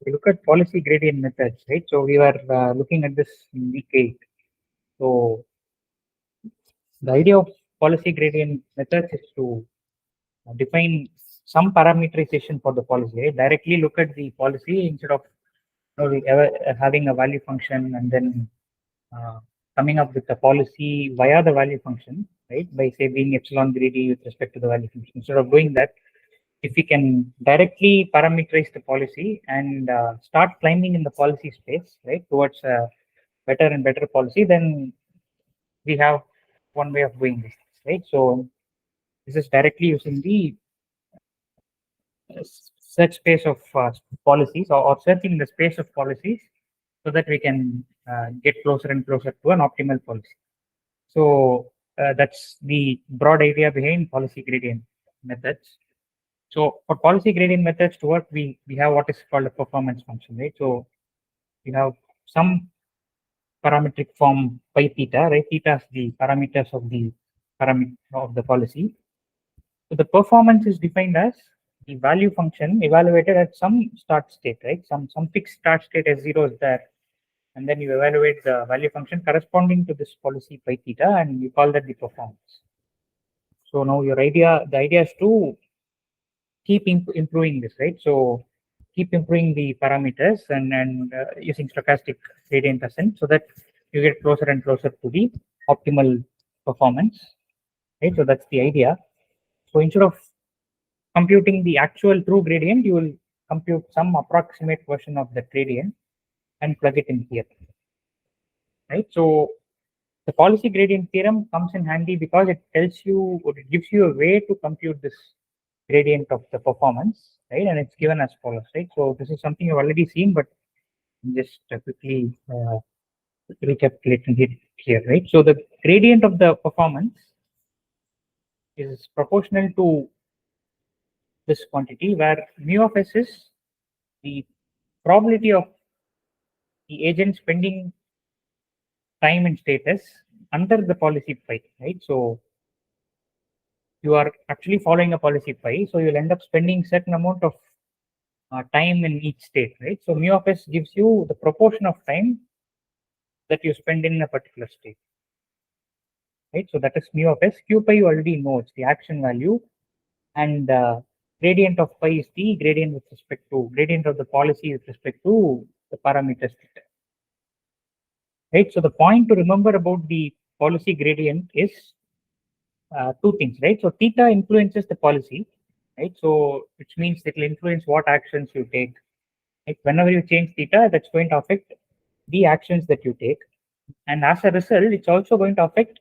We look at policy gradient methods, right? So we were looking at this in week 8. So the idea of policy gradient methods is to define some parameterization for the policy, right? Directly look at the policy instead of having a value function and then coming up with the policy via the value function, right? By say being epsilon greedy with respect to the value function. Instead of doing that, if we can directly parameterize the policy and start climbing in the policy space, right, towards a better and better policy, then we have one way of doing this, right? So this is directly using the search space of policies or searching the space of policies so that we can get closer and closer to an optimal policy. So that's the broad idea behind policy gradient methods. So for policy gradient methods to work, we have what is called a performance function, right? So we have some parametric form pi theta, right? Theta is the parameters of the parameter of the policy. So the performance is defined as the value function evaluated at some start state, right? Some fixed start state S0 is there, and then you evaluate the value function corresponding to this policy pi theta, and you call that the performance. So now the idea is to keep improving this, right? So keep improving the parameters and using stochastic gradient ascent so that you get closer and closer to the optimal performance, right? So that's the idea. So instead of computing the actual true gradient, you will compute some approximate version of the gradient and plug it in here, right? So the policy gradient theorem comes in handy because it tells you or it gives you a way to compute this gradient of the performance, right? And it's given as follows, right? So this is something you've already seen, but just quickly recapitulating it here, right? So the gradient of the performance is proportional to this quantity where mu of s is the probability of the agent spending time and status under the policy pi, right? So you are actually following a policy pi, so you'll end up spending certain amount of time in each state, right? So mu of s gives you the proportion of time that you spend in a particular state, right? So that is mu of s. Q pi you already know, it's the action value, and gradient of pi is the gradient with respect to gradient of the policy with respect to the parameters theta, right? So the point to remember about the policy gradient is two things, right? So theta influences the policy, right? So which means it will influence what actions you take. Right? Whenever you change theta, that's going to affect the actions that you take, and as a result, it's also going to affect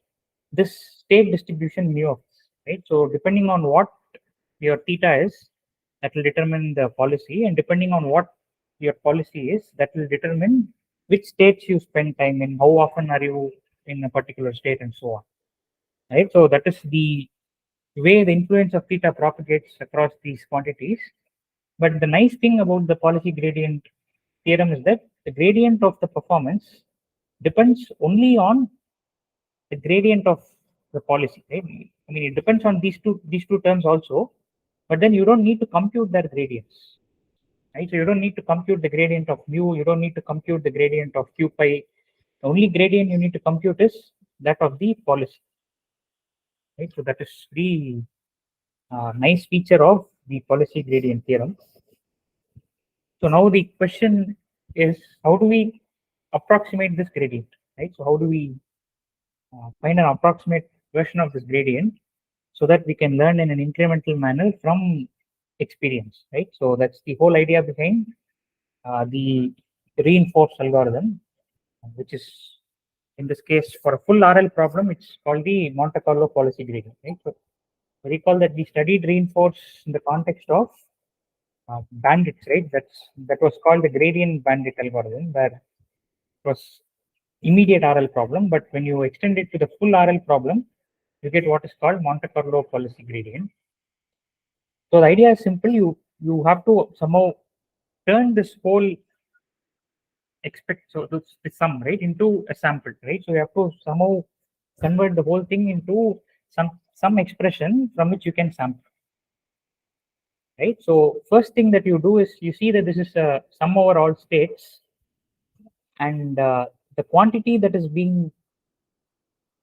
this state distribution mu of s, right? So depending on what your theta is, that will determine the policy, and depending on what your policy is, that will determine which states you spend time in, how often are you in a particular state, and so on. Right? So that is the way the influence of theta propagates across these quantities. But the nice thing about the policy gradient theorem is that the gradient of the performance depends only on the gradient of the policy, right? I mean, it depends on these two terms also, but then you don't need to compute their gradients, right? So you don't need to compute the gradient of mu, you don't need to compute the gradient of q pi. The only gradient you need to compute is that of the policy, right? So that is the nice feature of the policy gradient theorem. So now the question is, how do we approximate this gradient, right? So how do we find an approximate version of this gradient so that we can learn in an incremental manner from experience, right? So that's the whole idea behind the reinforced algorithm, which is in this case for a full RL problem, it's called the Monte Carlo policy gradient, right? So recall that we studied reinforce in the context of bandits, right? That was called the gradient bandit algorithm, where it was immediate RL problem, but when you extend it to the full RL problem, you get what is called Monte Carlo policy gradient. So the idea is simple. You have to somehow turn this whole the sum, right, into a sample, right? So you have to somehow convert the whole thing into some expression from which you can sample, right? So first thing that you do is you see that this is a sum over all states, and the quantity that is being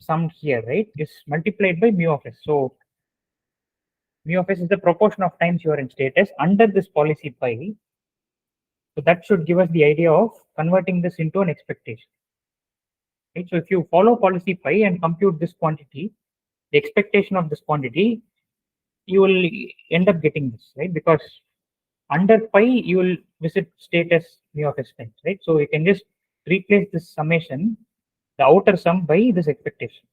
summed here, right, is multiplied by mu of s. So mu of s is the proportion of times you are in state s under this policy pi. So that should give us the idea of converting this into an expectation. Right? So if you follow policy pi and compute this quantity, the expectation of this quantity, you will end up getting this, right? Because under pi, you will visit state as mu of s times, right? So you can just replace this summation, the outer sum, by this expectation.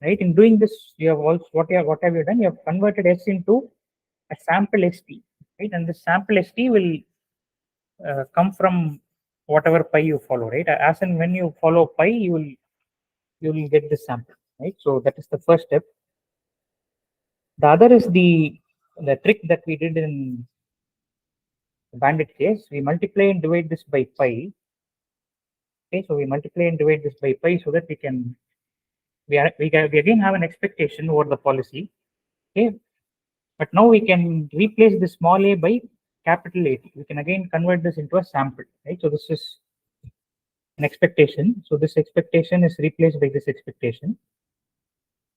Right? In doing this, you have also what have you done? You have converted s into a sample st, right? And the sample st will come from whatever pi you follow, right? As and when you follow pi, you will get this sample, right? So that is the first step. The other is the trick that we did in the bandit case. We multiply and divide this by pi. Okay, so we multiply and divide this by pi so that we again have an expectation over the policy. Okay, but now we can replace the small a by capital A. We can again convert this into a sample, right? So this is an expectation. So this expectation is replaced by this expectation.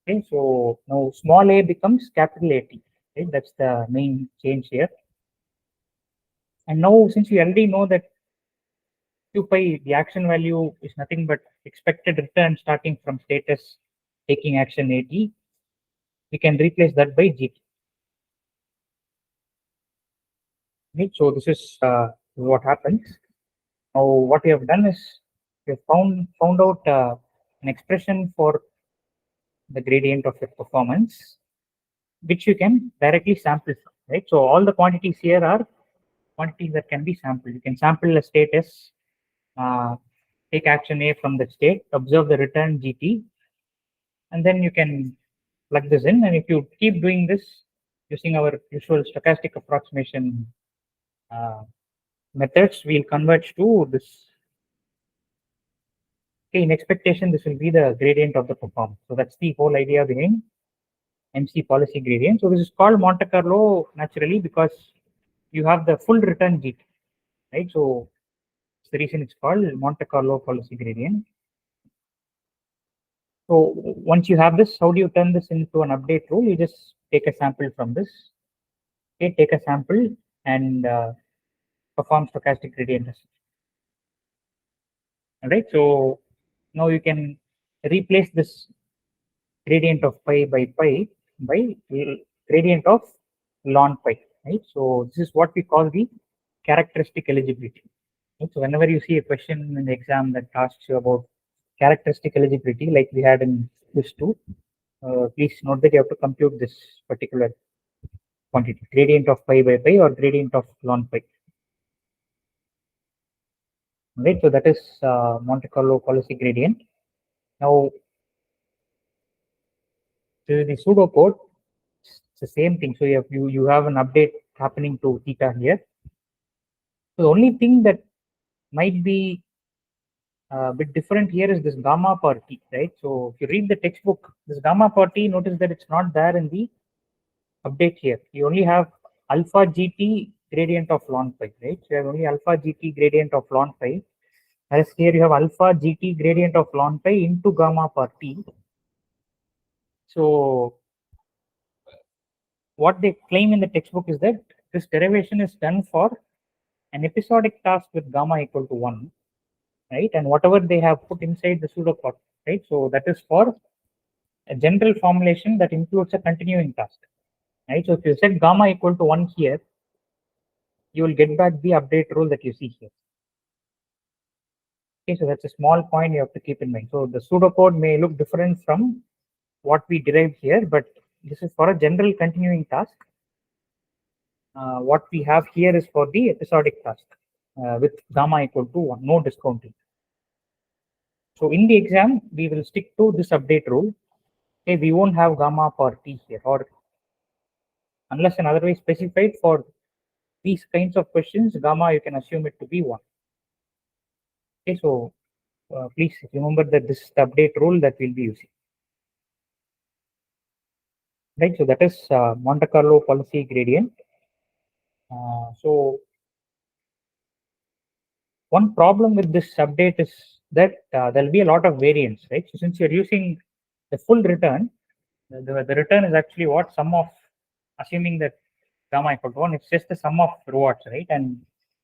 Okay, so now small a becomes capital AT. Right? That's the main change here. And now since we already know that q pi, the action value is nothing but expected return starting from status taking action AT, we can replace that by GT. Right? So this is what happens. Now what we have done is we have found out an expression for the gradient of your performance, which you can directly sample from, right? So all the quantities here are quantities that can be sampled. You can sample a state S, take action A from the state, observe the return GT, and then you can plug this in. And if you keep doing this using our usual stochastic approximation methods, we'll converge to this. Okay, in expectation, this will be the gradient of the performance. So that's the whole idea behind MC policy gradient. So this is called Monte Carlo naturally because you have the full return GT, right? So that's the reason it's called Monte Carlo policy gradient. So once you have this, how do you turn this into an update rule? You just take a sample from this. Okay, take a sample and perform stochastic gradient. All right. So now you can replace this gradient of pi by pi by gradient of ln pi. Right. So this is what we call the characteristic eligibility. Right? So whenever you see a question in the exam that asks you about characteristic eligibility, like we had in quiz 2, please note that you have to compute this particular quantity, gradient of pi by pi or gradient of ln pi. Right, so that is Monte Carlo policy gradient. Now, the pseudocode, it's the same thing. So you have an update happening to theta here. So the only thing that might be a bit different here is this gamma per t, right? So if you read the textbook, this gamma per t, notice that it's not there in the update here. You only have alpha gt gradient of ln pi, right? So you have only alpha gt gradient of ln pi. Whereas here you have alpha gt gradient of ln pi into gamma per t. So what they claim in the textbook is that this derivation is done for an episodic task with gamma equal to 1, right? And whatever they have put inside the pseudocode, right? So that is for a general formulation that includes a continuing task, right? So if you set gamma equal to 1 here, you will get back the update rule that you see here. Okay, so that's a small point you have to keep in mind. So the pseudocode may look different from what we derived here, but this is for a general continuing task. What we have here is for the episodic task with gamma equal to 1, no discounting. So in the exam, we will stick to this update rule. Okay, we won't have gamma per t here, or unless and otherwise specified for these kinds of questions, gamma you can assume it to be 1. Okay, so please remember that this is the update rule that we'll be using. right? So that is Monte Carlo policy gradient. So one problem with this update is that there'll be a lot of variance, right? So since you're using the full return, the return is actually what sum of, assuming that gamma equal to 1, it's just the sum of rewards, right? And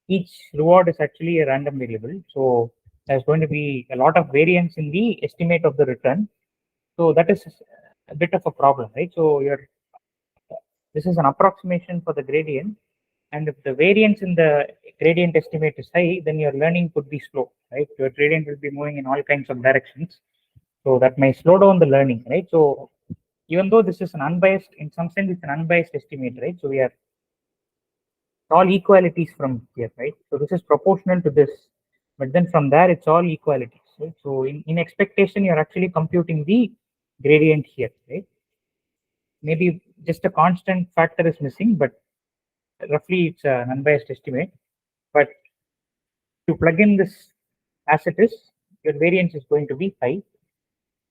each reward is actually a random variable. So there's going to be a lot of variance in the estimate of the return. So that is a bit of a problem, right? So this is an approximation for the gradient. And if the variance in the gradient estimate is high, then your learning could be slow, right? Your gradient will be moving in all kinds of directions. So that may slow down the learning, right? So even though this is an unbiased, in some sense, it's an unbiased estimate, right? So we are all equalities from here, right? So this is proportional to this, but then from there, it's all equalities, right? So in expectation, you're actually computing the gradient here, right? Maybe just a constant factor is missing, but roughly it's an unbiased estimate. But to plug in this as it is, your variance is going to be high.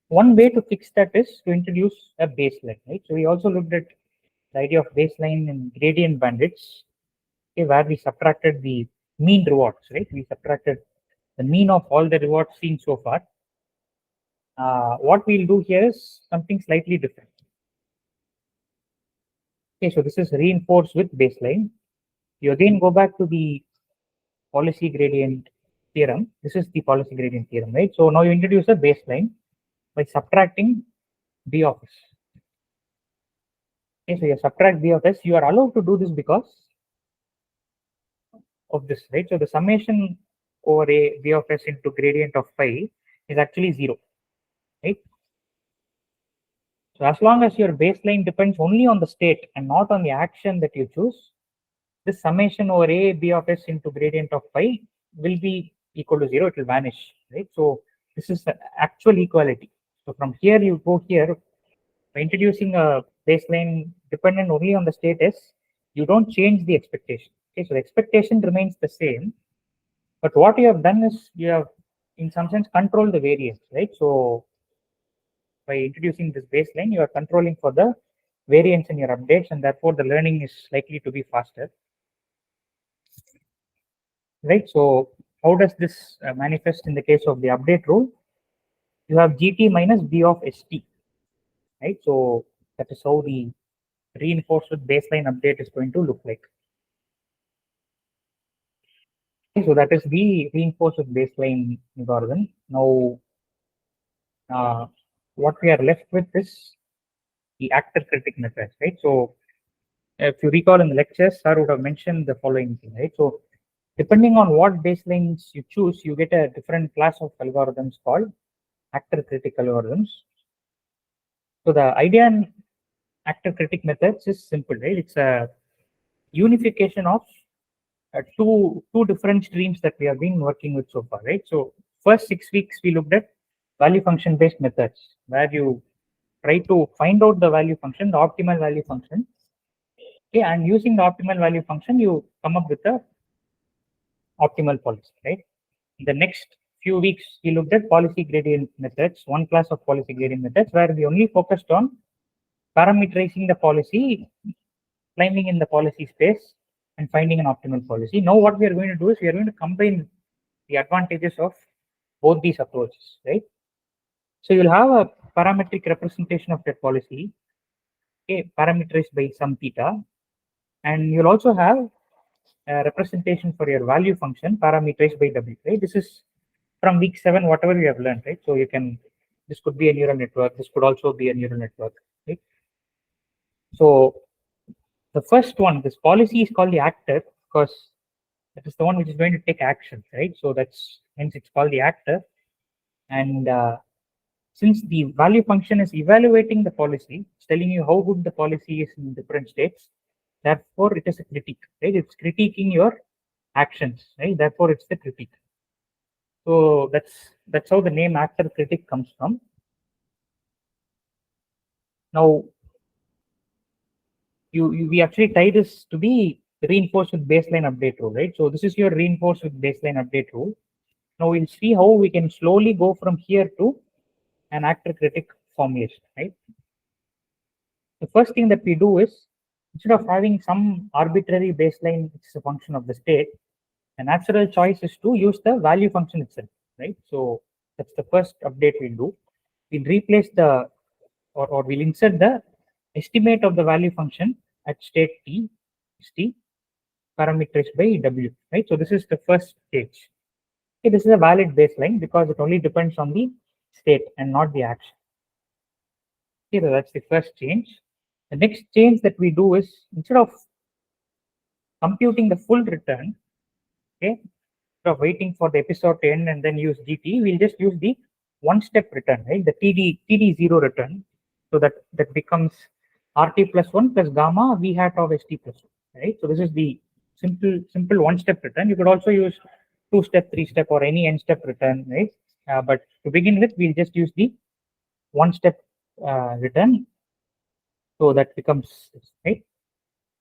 One way to fix that is to introduce a baseline, right? So we also looked at the idea of baseline in gradient bandits, okay, where we subtracted the mean rewards, right? We subtracted the mean of all the rewards seen so far. What we'll do here is something slightly different. Okay, so this is reinforced with baseline. You again go back to the policy gradient theorem. This is the policy gradient theorem, right? So now you introduce a baseline by subtracting b of s. Okay, so you subtract b of s. You are allowed to do this because of this, right? So the summation over a b of s into gradient of phi is actually 0, right? So as long as your baseline depends only on the state and not on the action that you choose, this summation over a b of s into gradient of phi will be equal to 0. It will vanish, right? So this is the actual equality. So from here you go here by introducing a baseline dependent only on the state s, you don't change the expectation. Okay, so the expectation remains the same, but what you have done is you have, in some sense, controlled the variance, right? So by introducing this baseline, you are controlling for the variance in your updates, and therefore the learning is likely to be faster, right? So how does this manifest in the case of the update rule? You have gt minus b of st, right? So that is how the reinforced with baseline update is going to look like. Okay, so that is the reinforced with baseline algorithm. Now, what we are left with is the actor critic method, right? So if you recall in the lectures, sir would have mentioned the following thing, right? So depending on what baselines you choose, you get a different class of algorithms called actor critic algorithms. So the idea in actor critic methods is simple, right? It's a unification of two different streams that we have been working with so far, right? So first 6 weeks we looked at value function based methods where you try to find out the value function, the optimal value function. Okay, and using the optimal value function, you come up with a optimal policy, right? In the next few weeks, we looked at policy gradient methods, one class of policy gradient methods where we only focused on parameterizing the policy, climbing in the policy space, and finding an optimal policy. Now, what we are going to do is we are going to combine the advantages of both these approaches, right? So you'll have a parametric representation of that policy, okay, parameterized by some theta, and you'll also have a representation for your value function parameterized by w, right? This is from week 7, whatever you have learned, right? So you can, this could be a neural network, this could also be a neural network, right? So the first one, this policy is called the actor because that is the one which is going to take action, right? So that's hence it's called the actor. And since the value function is evaluating the policy, it's telling you how good the policy is in different states. Therefore, it is a critique, right? It's critiquing your actions, right? Therefore, it's the critique. So that's how the name actor critic comes from. Now, we actually tie this to be reinforced with baseline update rule, right? So this is your reinforced with baseline update rule. Now we'll see how we can slowly go from here to an actor critic formulation, right? the first thing that we do is, instead of having some arbitrary baseline which is a function of the state, a natural choice is to use the value function itself, right? So that's the first update we'll do. We'll replace the, or we'll insert the estimate of the value function at state t, st, parameterized by w, right? So this is the first stage. Okay, this is a valid baseline because it only depends on the state and not the action. Okay, so that's the first change. The next change that we do is, instead of computing the full return, okay, instead of waiting for the episode to end and then use GT, we'll just use the one-step return, right? The TD0 return. So that becomes RT plus 1 plus gamma V hat of ST plus 1, right? So this is the simple one-step return. You could also use two-step, three-step, or any n-step return, right? But to begin with, we'll just use the one-step return. So that becomes, right?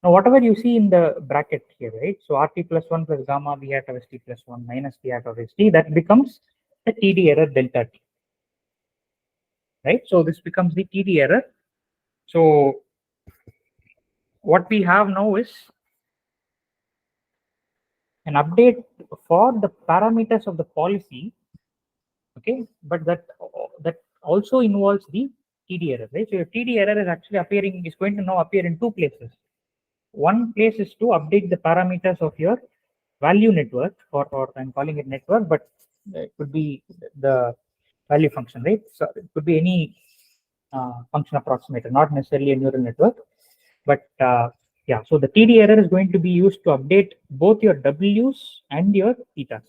Now, whatever you see in the bracket here, right? So RT plus 1 plus gamma V hat of ST plus 1 minus V hat of ST, that becomes the TD error delta T, right? So this becomes the TD error. So what we have now is an update for the parameters of the policy, okay? But that also involves the TD error, right? So your TD error is actually is going to now appear in two places. One place is to update the parameters of your value network, or I'm calling it network, but it could be the value function, right? So it could be any function approximator, not necessarily a neural network. But yeah, so the TD error is going to be used to update both your W's and your thetas,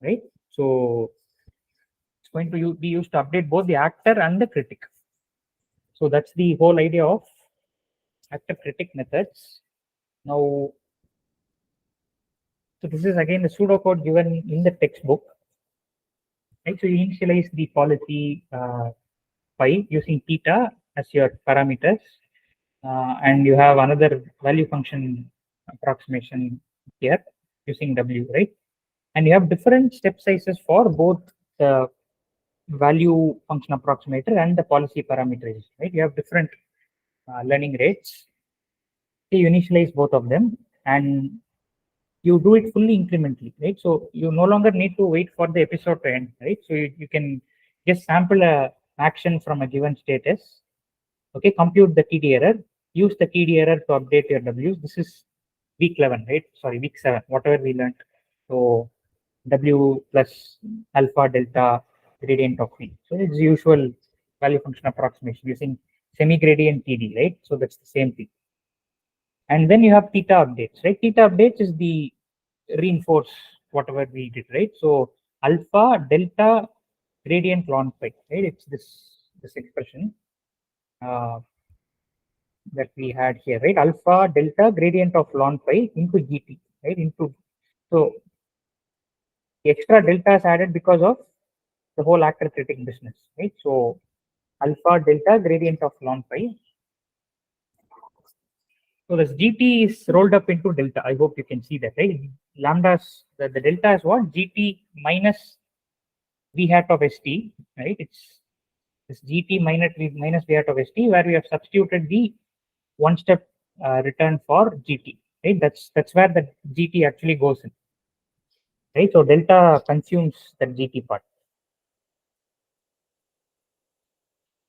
right? So it's going to be used to update both the actor and the critic. So that's the whole idea of actor critic methods. Now, so this is again the pseudocode given in the textbook. Right, so you initialize the policy phi using theta as your parameters, and you have another value function approximation here using w, right? And you have different step sizes for both the value function approximator and the policy parameters, right? You have different learning rates. So you initialize both of them and you do it fully incrementally, right? So you no longer need to wait for the episode to end, right? So you can just sample a action from a given status, okay, compute the TD error, use the TD error to update your W's. This is week 11, right? Sorry, week 7, whatever we learned. So W plus alpha delta gradient of V. So it's the usual value function approximation using semi-gradient TD, right? So that's the same thing. And then you have theta updates, right? Theta updates is the reinforce whatever we did, right? So alpha delta gradient ln phi, right? It's this expression that we had here, right? Alpha delta gradient of ln phi into GT, right? Into, so the extra delta is added because of the whole actor critic business, right? So alpha delta gradient of ln phi. So this GT is rolled up into delta. I hope you can see that, right? Lambda's the delta is what? GT minus V hat of ST, right? It's this GT minus V hat of ST, where we have substituted the one step return for GT, right? That's where the GT actually goes in, right? So delta consumes that GT part.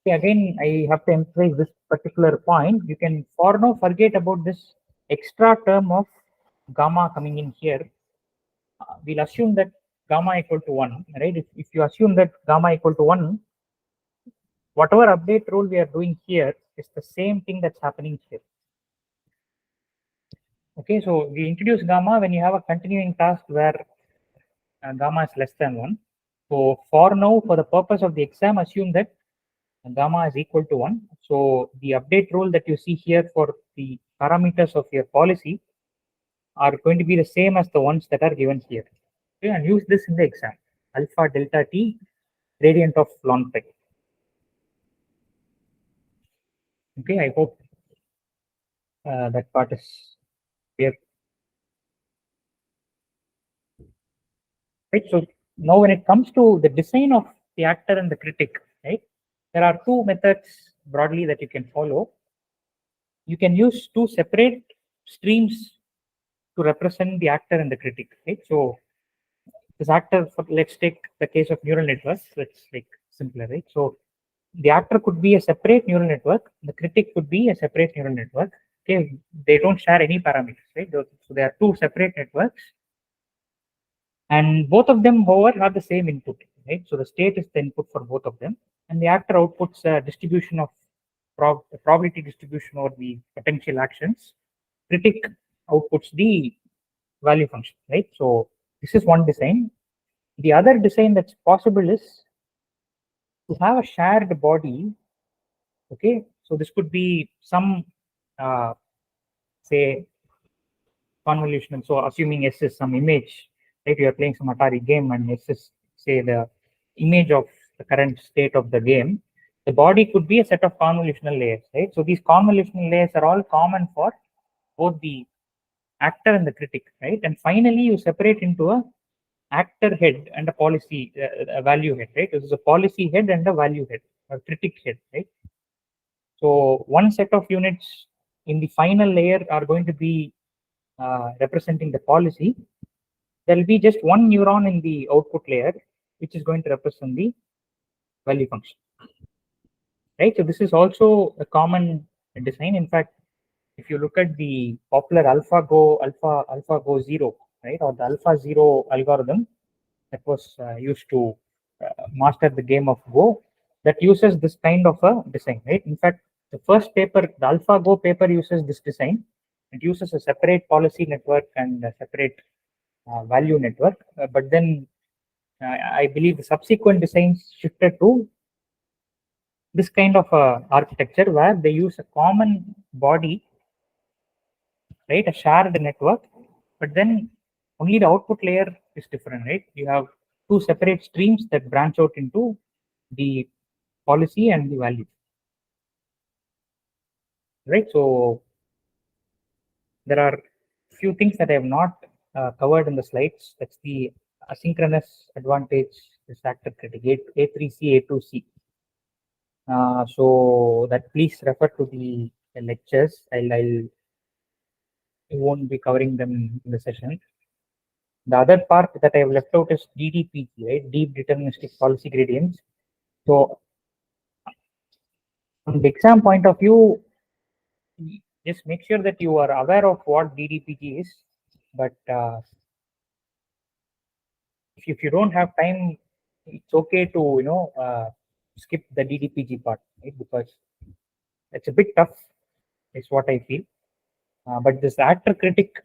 Okay, again, I have to emphasize this particular point. You can for now forget about this extra term of gamma coming in here. We'll assume that gamma equal to 1, right? If you assume that gamma equal to 1, whatever update rule we are doing here is the same thing that's happening here. Okay, so we introduce gamma when you have a continuing task where gamma is less than 1. So for now, for the purpose of the exam, assume that gamma is equal to 1. So the update rule that you see here for the parameters of your policy are going to be the same as the ones that are given here. Okay, and use this in the exam. Alpha delta t gradient of ln phi. Okay, I hope that part is clear. Right. So now when it comes to the design of the actor and the critic, right, there are two methods broadly that you can follow, you can use two separate streams to represent the actor and the critic, right? So this actor, let's take the case of neural networks. That's like simpler, right? So the actor could be a separate neural network, the critic could be a separate neural network. Okay, they don't share any parameters, right? So there are two separate networks, and both of them, however, have the same input, right? So the state is the input for both of them, and the actor outputs a distribution of probability distribution over the potential actions. Critic outputs the value function, right? So this is one design. The other design that's possible is to have a shared body. Okay, so this could be some, say, convolutional. So assuming S is some image, right? You are playing some Atari game, and S is, say, the image of the current state of the game. The body could be a set of convolutional layers, right? So these convolutional layers are all common for both the actor and the critic, right? And finally, you separate into a actor head and a policy a value head, right? This is a policy head and a value head, a critic head, right? So one set of units in the final layer are going to be representing the policy. There will be just one neuron in the output layer, which is going to represent the value function, right? So this is also a common design. In fact, if you look at the popular AlphaGo Zero, right, or the AlphaZero algorithm that was used to master the game of Go, that uses this kind of a design, right? In fact, the first paper, the AlphaGo paper, uses this design. It uses a separate policy network and a separate value network, but then I believe the subsequent designs shifted to this kind of architecture where they use a common body, right, a shared network, but then only the output layer is different, right? You have two separate streams that branch out into the policy and the value, right? So there are few things that I have not covered in the slides. That's the asynchronous advantage, this actor critic, A3C, A2C. So that please refer to the lectures. I won't be covering them in the session. The other part that I have left out is DDPG, right? Deep Deterministic Policy Gradients. So from the exam point of view, just make sure that you are aware of what DDPG is. But if you don't have time, it's okay to skip the DDPG part, right? Because it's a bit tough, is what I feel. But this actor critic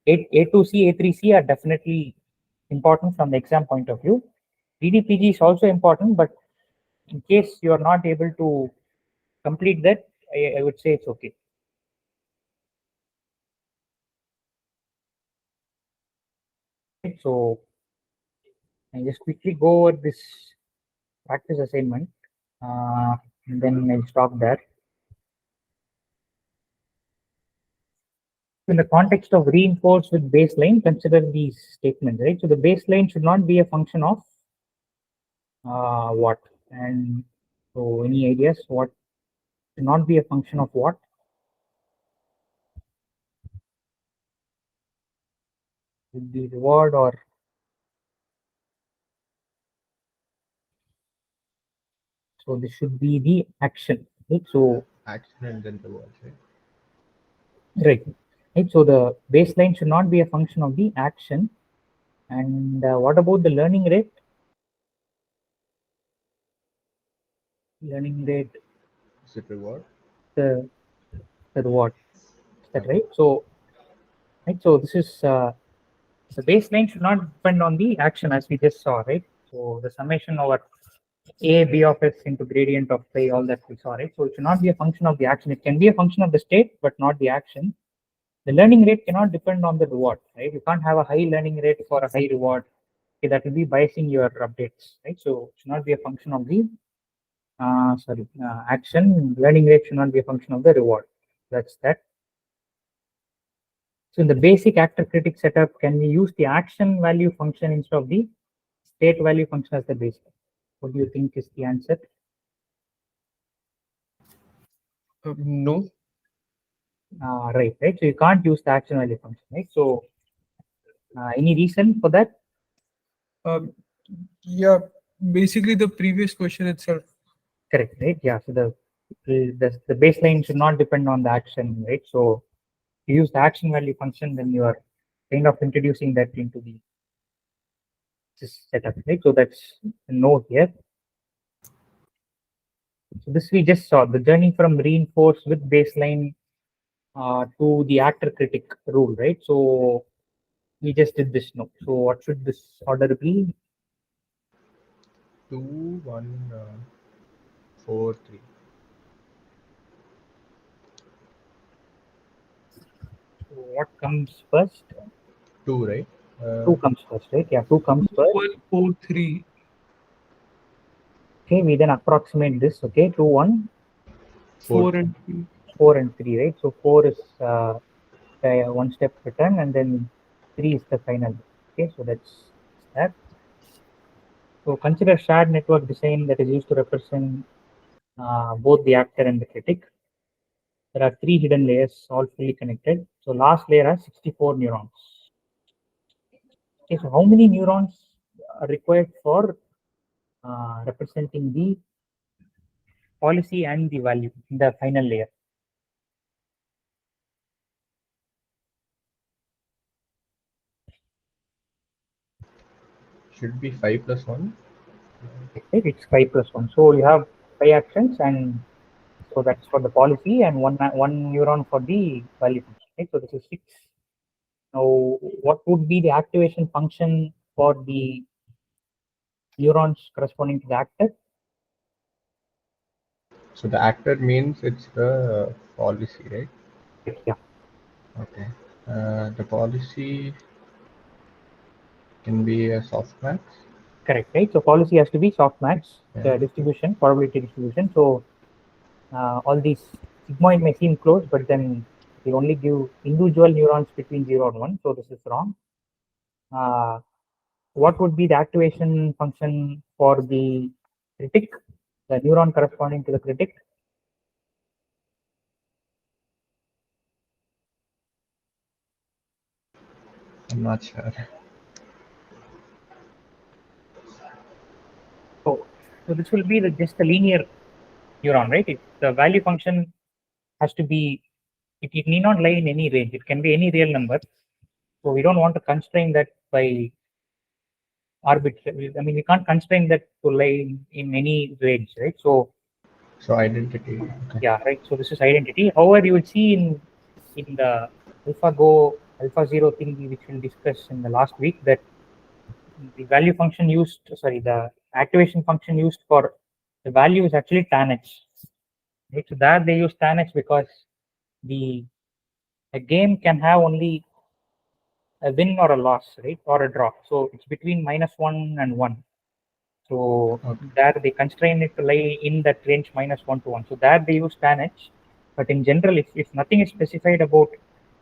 A2C, A3C are definitely important from the exam point of view. DDPG is also important, but in case you are not able to complete that, I would say it's okay. So I just quickly go over this practice assignment, and then I'll stop there. In the context of reinforce with baseline, consider these statements, right? So the baseline should not be a function of what? And so any ideas what should not be a function of what? Would be reward or so this should be the action, right? So Action and then reward, right? right. Right. So the baseline should not be a function of the action. And what about the learning rate? Learning rate, Is it reward? the reward. Is that right? So right. So this is the baseline should not depend on the action as we just saw, right? So the summation over a b of s into gradient of phi, all that we saw, right? So it should not be a function of the action. It can be a function of the state, but not the action. The learning rate cannot depend on the reward, right? You can't have a high learning rate for a high reward. Okay, that will be biasing your updates, right? So it should not be a function of the action. Learning rate should not be a function of the reward. That's that. So in the basic actor critic setup, can we use the action value function instead of the state value function as the baseline? What do you think is the answer? No. Right. So you can't use the action value function, right? So any reason for that? Yeah, basically the previous question itself. Correct, right? Yeah. So the baseline should not depend on the action, right? So you use the action value function, then you are kind of introducing that into the setup, right? So that's a no here. So this we just saw the journey from reinforce with baseline to the actor critic rule, right? So we just did this no. So what should this order be? 2, 1, 4, 3. So what comes first? 2, right? 2 comes first, right? Yeah, 2 comes first. 1, 4, 3. Okay, we then approximate this. Okay, 2, 1, 4 and 3. 4 and 3, right? So 4 is one step return, and then 3 is the final. Okay, so that's that. So consider shared network design that is used to represent both the actor and the critic. There are 3 hidden layers, all fully connected. So last layer has 64 neurons. Okay, so how many neurons are required for representing the policy and the value in the final layer? Should be 5 plus 1. Right? It's 5 plus 1. So you have 5 actions, and so that's for the policy, and one neuron for the value function. Right? So this is 6. Now, what would be the activation function for the neurons corresponding to the actor? So the actor means it's the policy, right? Yeah, Okay. The policy can be a softmax. correct. Right. So policy has to be softmax Yeah. distribution, probability distribution. So all these sigmoid may seem close, but then they only give individual neurons between 0 and 1. So this is wrong. What would be the activation function for the critic, the neuron corresponding to the critic? I'm not sure. So this will be just a linear neuron, right? The value function has to be, it need not lie in any range. It can be any real number. So we don't want to constrain that by arbitrary. I mean, we can't constrain that to lie in any range, right? So Identity. Okay. yeah, right. So this is identity. However, you will see in the AlphaGo AlphaZero thing which we'll discuss in the last week that the value function used, sorry, the activation function used for the value is actually tan h. Right? So that they use tan h because the a game can have only a win or a loss, right, or a draw. So it's between -1 and 1. So Okay. there they constrain it to lie in that range -1 to 1. So there they use tan h. But in general, if nothing is specified about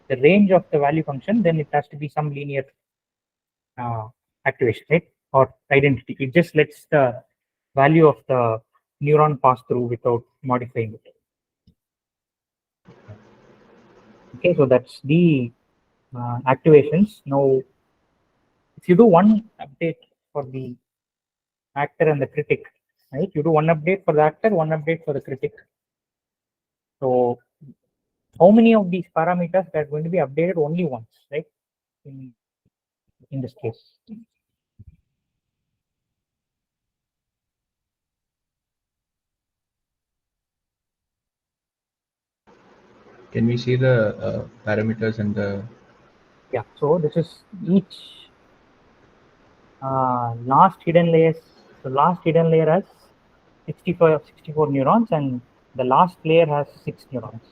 the range of the value function, then it has to be some linear activation, right, or identity. It just lets the value of the neuron pass through without modifying it. Okay, so that's the activations. Now, if you do one update for the actor and the critic, right? You do one update for the actor, one update for the critic. So how many of these parameters are going to be updated only once, right? In this case. Can we see the parameters and the? Yeah. So this is each last hidden layers. The last hidden layer has 64 neurons, and the last layer has 6 neurons.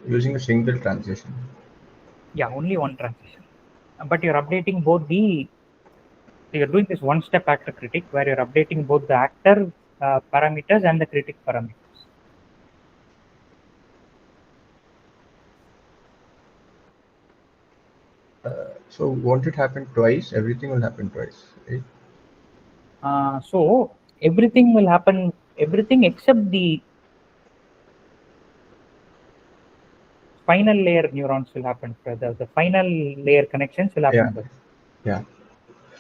Using a single transition. Yeah, only one transition. But you're updating both the. So you're doing this one-step actor critic where you're updating both the actor parameters and the critic parameters. So won't it happen twice? Everything will happen twice, right? So everything will happen, everything except the final layer neurons will happen further. The final layer connections will happen Yeah. first, Yeah.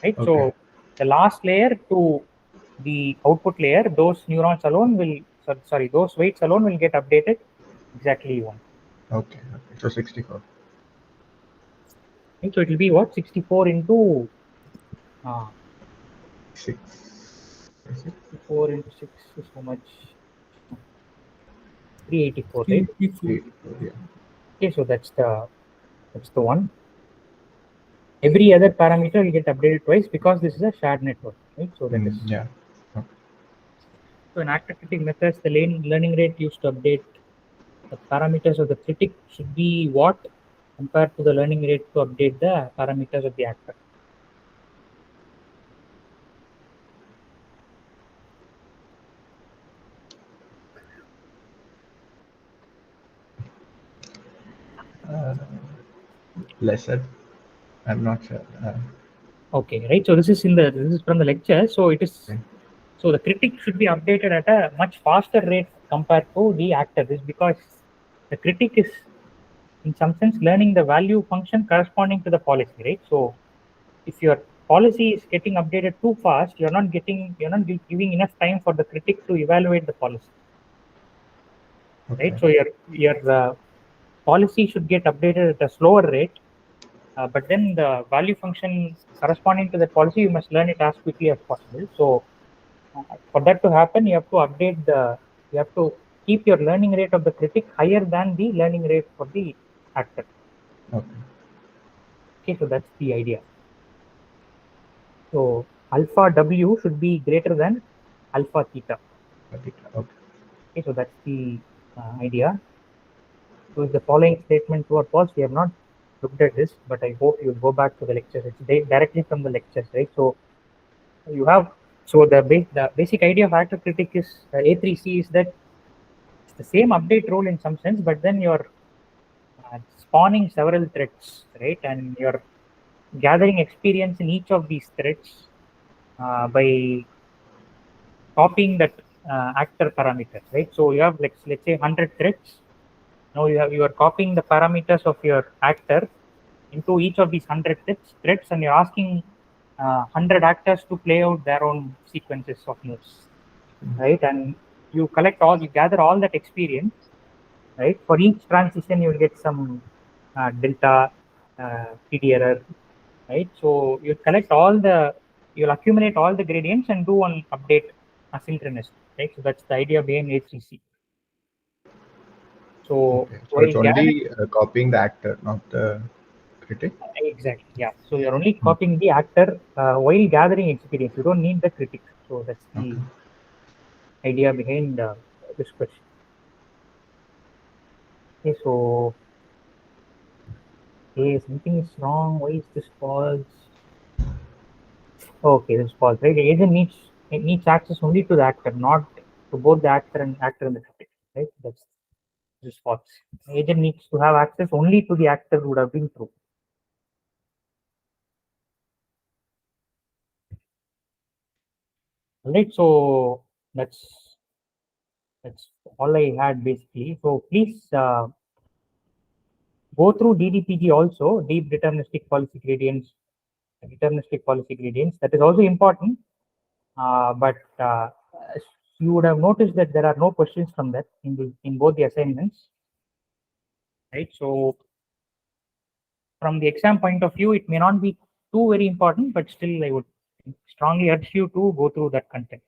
right? Okay. So the last layer to the output layer, those neurons alone will, sorry, those weights alone will get updated exactly one. Okay. Okay. So 64. Right? So it will be what, 64 into 6. Is it? 64 into 6 is how much? 384, right? 384. 84. Yeah. Okay, so that's the one. Every other parameter will get updated twice because this is a shared network, right? So that is. Yeah. Okay. So in actor critic methods, the learning rate used to update the parameters of the critic should be what compared to the learning rate to update the parameters of the actor. Lesser. I'm not sure. Okay, right. So this is from the lecture. So it is. Okay. So the critic should be updated at a much faster rate compared to the actor. This is because the critic is, in some sense, learning the value function corresponding to the policy, right? So if your policy is getting updated too fast, you're not giving enough time for the critic to evaluate the policy, Okay. right? So your policy should get updated at a slower rate, but then the value function corresponding to that policy, you must learn it as quickly as possible. So for that to happen, you have to keep your learning rate of the critic higher than the learning rate for the actor. Okay. Okay, so that's the idea. So alpha W should be greater than alpha theta. Okay. Okay, so that's the idea. So the following statement true or false? We have not looked at this, but I hope you'll go back to the lectures. It's directly from the lectures, right? So you have, so the basic idea of actor critic is A3C is that it's the same update rule in some sense, but then you're spawning several threads, right? And you're gathering experience in each of these threads by copying that actor parameters, right? So you have, let's say 100 threads. Now you are copying the parameters of your actor into each of these 100 threads, and you're asking 100 actors to play out their own sequences of moves, right? And you gather all that experience, right? For each transition, you will get some delta, PD error, right? So you'll accumulate all the gradients and do one update asynchronously, right? So that's the idea behind A3C. So Okay. So while it's only copying the actor, not the critic. exactly, yeah. So you're only copying the actor while gathering experience. You don't need the critic. So that's the Okay. idea behind this question. Okay, so something is wrong. Why is this false? Okay, this is false, right? The agent needs access only to the actor, not to both the actor and the critic, right? This is false. The agent needs to have access only to the actor who would have been true. All right, so that's all I had basically. So please go through DDPG also, deep deterministic policy gradients, That is also important, but you would have noticed that there are no questions from that in both the assignments, right? So from the exam point of view, it may not be too very important, but still I would strongly urge you to go through that content.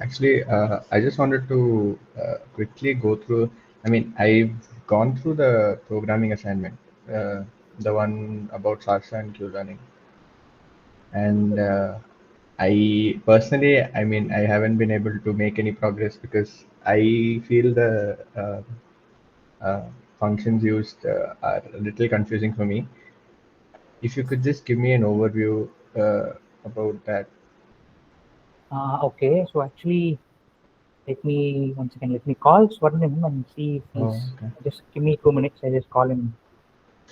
Actually, I just wanted to quickly go through. I mean, I've gone through the programming assignment, the one about Sasha and Q learning, and I personally, I mean, I haven't been able to make any progress because I feel the uh, functions used are a little confusing for me. If you could just give me an overview about that. Okay, so actually Let me once again. Let me call Swarnim and see if he's. Oh, okay. Just give me 2 minutes. I just call him.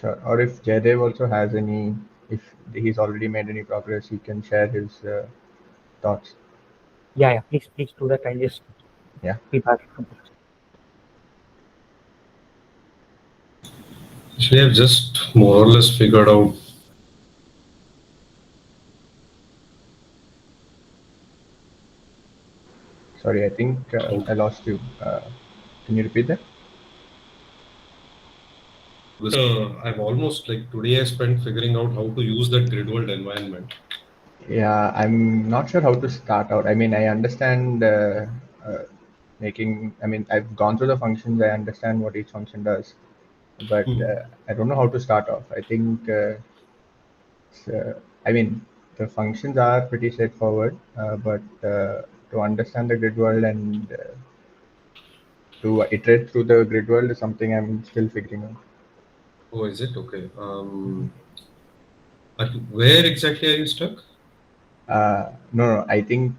Sure. Or if Jaydev also has any, if he's already made any progress, he can share his thoughts. Yeah. Please do that. I'll just. Yeah. Be back. Actually, I've just more or less figured out. Sorry, I think I lost you. Can you repeat that? I've almost like today I spent figuring out how to use that grid world environment. Yeah, I'm not sure how to start out. I mean, I understand making. I mean, I've gone through the functions. I understand what each function does, but I don't know how to start off. I think. I mean, the functions are pretty straightforward, but to understand the grid world and to iterate through the grid world is something I'm still figuring out. Oh, is it okay? Where exactly are you stuck? No, I think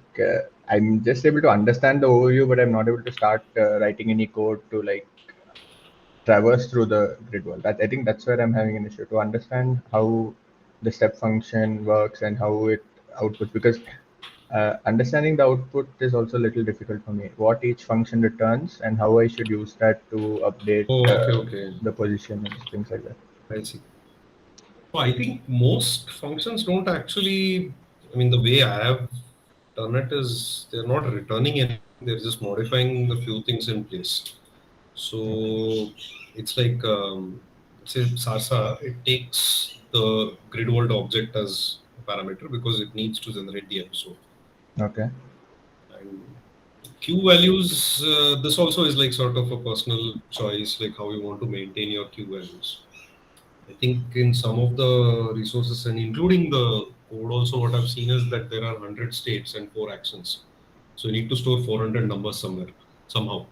I'm just able to understand the overview, but I'm not able to start writing any code to like traverse through the grid world. I think that's where I'm having an issue to understand how the step function works and how it outputs. Because understanding the output is also a little difficult for me. What each function returns and how I should use that to update Oh, okay. the position and things like that. I see. So I think most functions don't actually. I mean, the way I have done it is they're not returning anything. They're just modifying the few things in place. So it's like, say Sarsa, it takes the grid world object as a parameter because it needs to generate the episode. Okay. And Q values, this also is like sort of a personal choice, like how you want to maintain your Q values. I think in some of the resources and including the code also, what I've seen is that there are 100 states and 4 actions. So you need to store 400 numbers somewhere, somehow.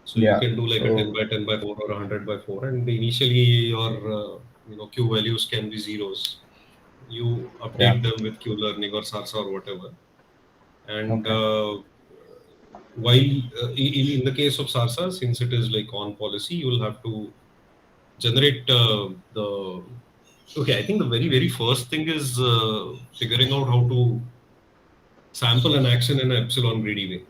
So you Yeah. can do like a 10 by 10 by 4 or 100 by 4, and initially your Q values can be zeros. You update them with Q learning or Sarsa or whatever. And while in the case of Sarsa, since it is like on policy, you will have to generate the. Okay, I think the very first thing is figuring out how to sample an action in an epsilon greedy way.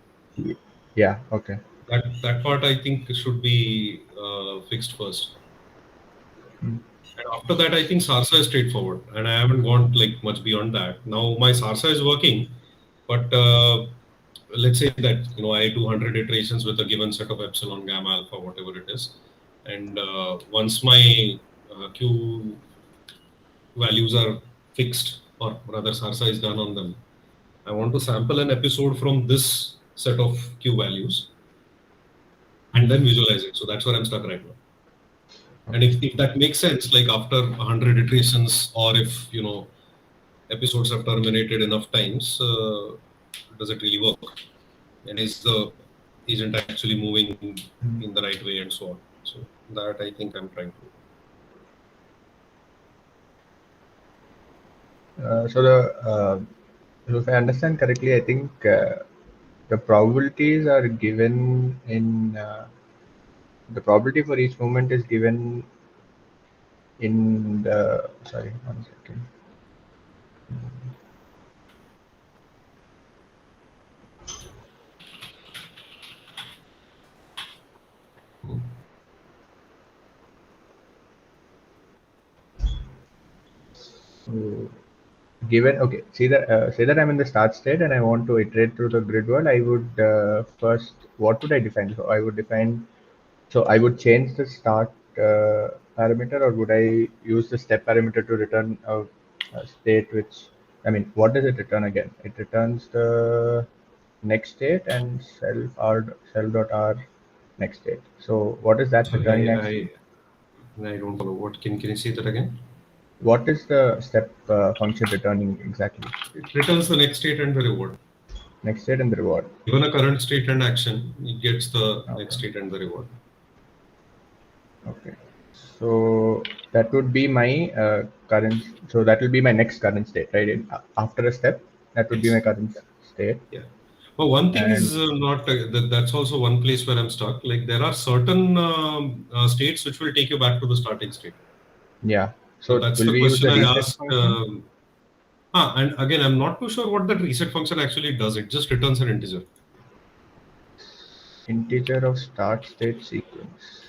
Yeah. Okay. That part I think should be fixed first. And after that, I think Sarsa is straightforward, and I haven't gone like much beyond that. Now my Sarsa is working, but let's say that I do 100 iterations with a given set of epsilon, gamma, alpha, whatever it is, and once my Q values are fixed, or rather Sarsa is done on them, I want to sample an episode from this set of Q values and then visualize it. So that's where I'm stuck right now. And if that makes sense, like after 100 iterations, or if episodes have terminated enough times, does it really work? And is the agent actually moving in the right way and so on? So that I think I'm trying to. So if I understand correctly, I think the probabilities are given in the probability for each movement is given in the. Sorry, 1 second. So given, okay, say that I'm in the start state and I want to iterate through the grid world, I would first, what would I define? So I would define, so I would change the start parameter, or would I use the step parameter to return a state which, I mean, what does it return again? It returns the next state and self.r next state. So what is that returning actually? I don't follow. What can you say that again? What is the step function returning exactly? It returns the next state and the reward. Next state and the reward. Given a current state and action, it gets the next state and the reward. Okay. So that would be my current. So that will be my next current state, right? After a step, that would be my current state. Yeah. Well, one thing And- is not that's also one place where I'm stuck. Like there are certain states which will take you back to the starting state. Yeah. So So that's will the we use question the I reset asked. function? And again, I'm not too sure what that reset function actually does. It just returns an integer. Integer of start state sequence.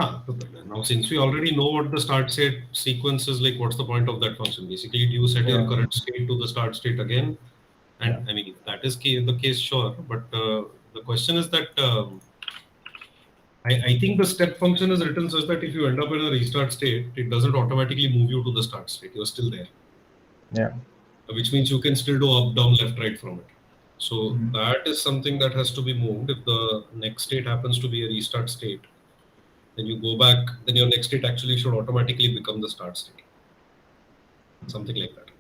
Now, since we already know what the start state sequence is, like, what's the point of that function? Basically, do you set your Yeah. current state to the start state again? And I mean, if that is the case, sure. But the question is that I think the step function is written such that if you end up in a restart state, it doesn't automatically move you to the start state. You're still there, Yeah. which means you can still do up, down, left, right from it. So Mhm. that is something that has to be moved. If the next state happens to be a restart state, then you go back, then your next state actually should automatically become the start state. Something like that.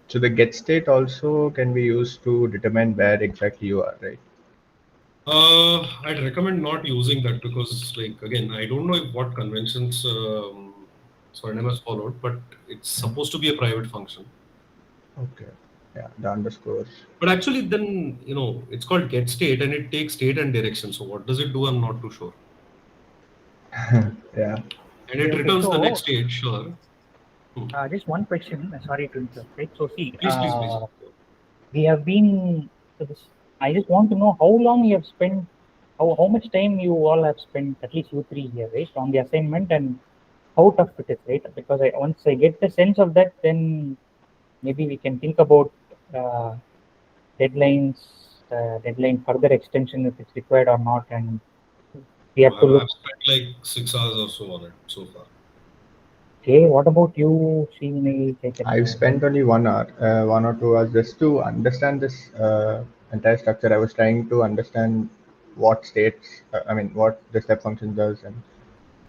So the get state also can be used to determine where exactly you are, right? I'd recommend not using that because, like, again, I don't know if what conventions Swarnim has followed, but it's supposed to be a private function. Okay. Yeah, the underscores. But actually, then, it's called get state and it takes state and direction. So what does it do? I'm not too sure. Yeah. And it Okay, returns the so- next state, sure. Just one question. Sorry to interrupt. Right? So see, Please. we have been. So this, I just want to know how long you have spent. How much time you all have spent, at least you three here, right, on the assignment, and how tough it is, right? Because once I get the sense of that, then maybe we can think about deadlines, deadline further extension if it's required or not, and we have to look. I've spent like 6 hours or so on it so far. Okay, what about you, Srini? I've spent only 1 hour, 1 or 2 hours just to understand this entire structure. I was trying to understand what states, what the step function does and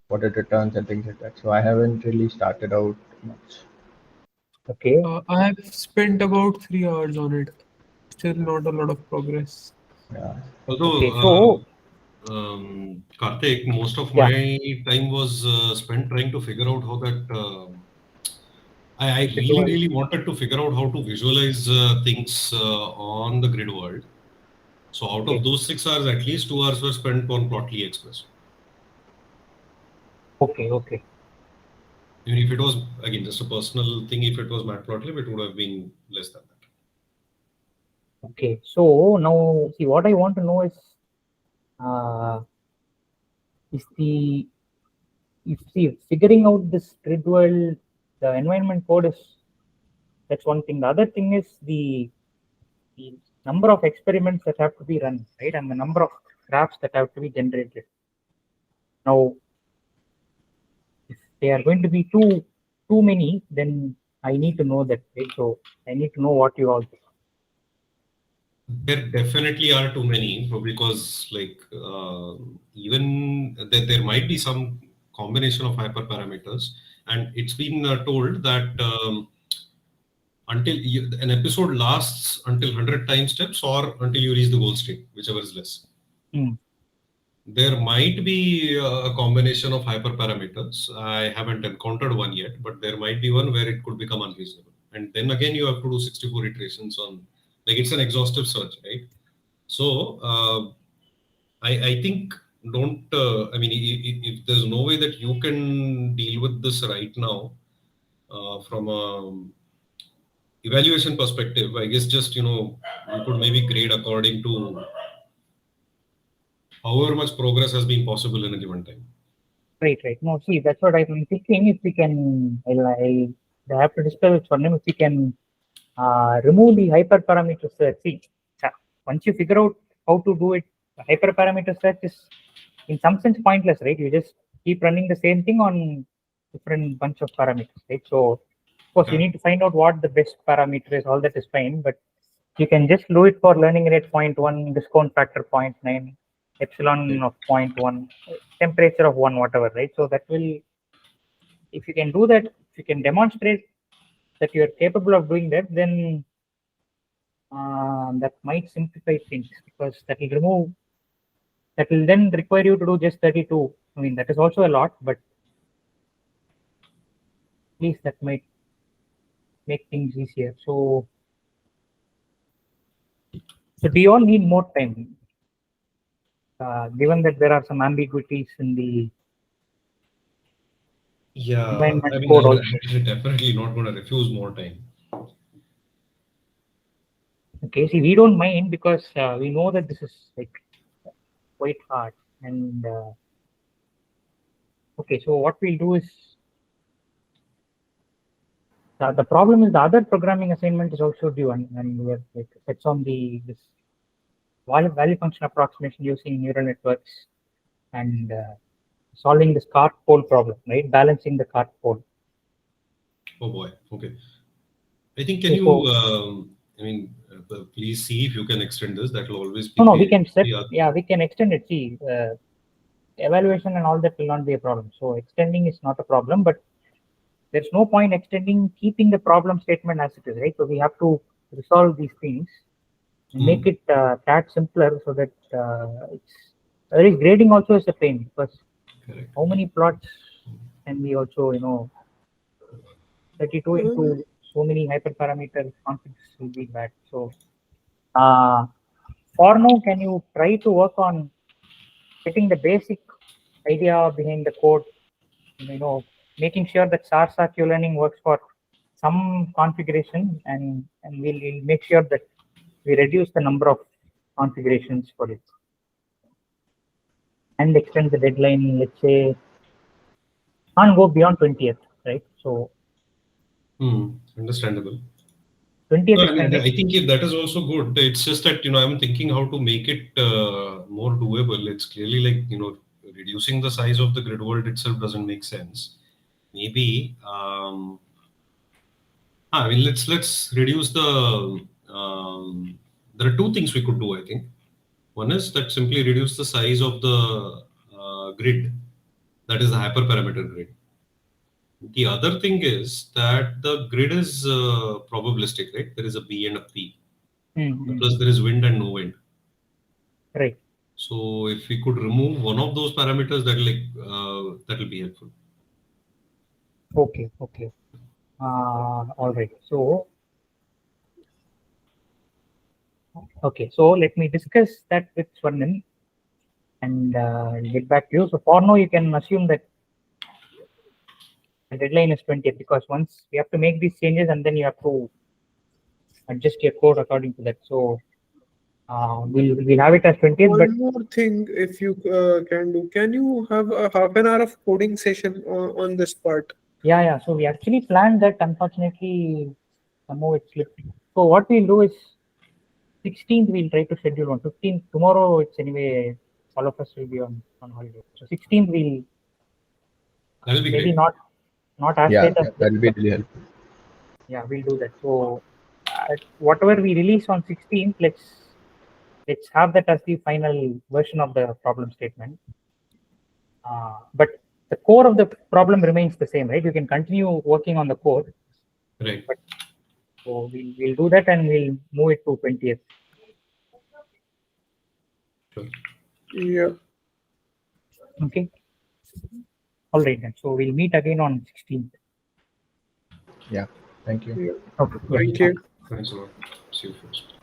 what it returns and things like that. So I haven't really started out much. Okay. I have spent about 3 hours on it. Still not a lot of progress. Yeah. Although, Okay, so Karthik, most of Yeah. my time was spent trying to figure out how that. I really wanted to figure out how to visualize things on the grid world. So out Okay. of those 6 hours, at least 2 hours were spent on Plotly Express. Okay. Even if it was, again, just a personal thing, if it was Matplotlib, it would have been less than that. Okay. So now, see, what I want to know is figuring out this grid world, the environment code is, that's one thing. The other thing is the number of experiments that have to be run, right, and the number of graphs that have to be generated. Now, if they are going to be too many, then I need to know that, right? So I need to know what you all do. There definitely are too many because, like, even there might be some combination of hyperparameters, and it's been told that until an episode lasts until 100 time steps or until you reach the goal state, whichever is less. There might be a combination of hyperparameters. I haven't encountered one yet, but there might be one where it could become unreasonable. And then again, you have to do 64 iterations on, like, it's an exhaustive search, right? So I think if there's no way that you can deal with this right now from a evaluation perspective, I guess just, you could maybe grade according to however much progress has been possible in a given time. Right. No, see, that's what I'm thinking. If we can, I have to discuss with Swarnim if we can remove the hyperparameter search. See, once you figure out how to do it, the hyperparameter search is in some sense pointless, right? You just keep running the same thing on different bunch of parameters, right? So, of course, you need to find out what the best parameter is. All that is fine, but you can just do it for learning rate 0.1, discount factor 0.9, epsilon of 0.1, temperature of 1, whatever, right? So that will, if you can do that, if you can demonstrate that you are capable of doing that, then that might simplify things, because that will then require you to do just 32. I mean, that is also a lot, but at least that might make things easier. So So do you all need more time? Given that there are some ambiguities in the Yeah, environment I mean, code I'm also. definitely not going to refuse more time. Okay, see, we don't mind because we know that this is like quite hard. And okay, so what we'll do is the problem is the other programming assignment is also due, and we're like it's on this value function approximation using neural networks and solving this cart pole problem, right? Balancing the cart pole. Oh boy. Okay. I think, can Okay, you, so- I mean, please see if you can extend this. That will always be. No, we can set. Yeah. Yeah, we can extend it. See, evaluation and all that will not be a problem. So extending is not a problem, but there's no point extending, keeping the problem statement as it is, right? So we have to resolve these things and make it that simpler so that it's. There is grading also is a pain because Correct. how many plots can we also 32 into so many hyperparameter configs will be bad. So for now, can you try to work on getting the basic idea behind the code? Making sure that Sarsa Q-learning works for some configuration, and we'll make sure that we reduce the number of configurations for it and extend the deadline. Let's say can't go beyond 20th, right? So Understandable. 20th No, is I mean, fine. I think that is also good. It's just that, I'm thinking how to make it more doable. It's clearly like, reducing the size of the grid world itself doesn't make sense. Maybe, I mean, let's reduce the, there are two things we could do, I think. One is that simply reduce the size of the grid, that is the hyperparameter grid. The other thing is that the grid is probabilistic, right? There is a B and a P. Plus there is wind and no wind. Right. So if we could remove one of those parameters, that will be helpful. Okay. All right. So let me discuss that with Swarnim and get back to you. So for now, you can assume that the deadline is 20th because once we have to make these changes and then you have to adjust your code according to that. So we'll have it as 20th. One more thing, if you can do, can you have a half an hour of coding session on this part? Yeah. So we actually planned that. Unfortunately, somehow it slipped. So what we'll do is 16th we'll try to schedule on 15th. Tomorrow it's anyway all of us will be on holiday. So 16th we'll That'll be maybe great. Yeah, not as late as that will be really helpful. Yeah, we'll do that. So whatever we release on 16th, let's have that as the final version of the problem statement. But the core of the problem remains the same, right? You can continue working on the code. Right. So we'll do that and we'll move it to 20th. Sure. Yeah. Okay. All right then. So we'll meet again on 16th. Yeah, thank you. Yeah. Okay. Thank you. Thanks a lot. See you first.